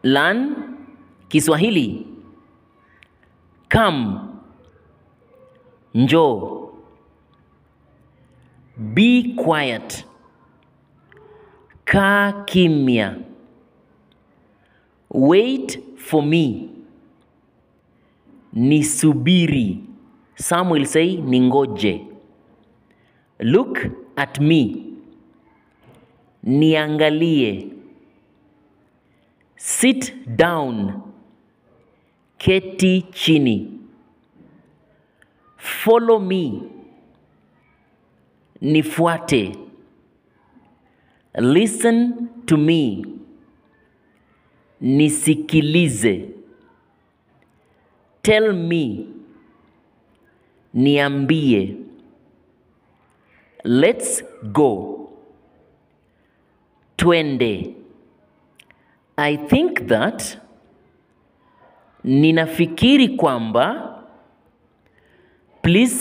Learn Kiswahili. Come. Njoo. Be quiet. Kaa kimya. Wait for me. Nisubiri. Some will say ningoje. Look at me. Niangalie. Sit down. Keti chini. Follow me. Nifuate. Listen to me. Nisikilize. Tell me. Niambie. Let's go. Twende. I think that. Ninafikiri kwamba. Please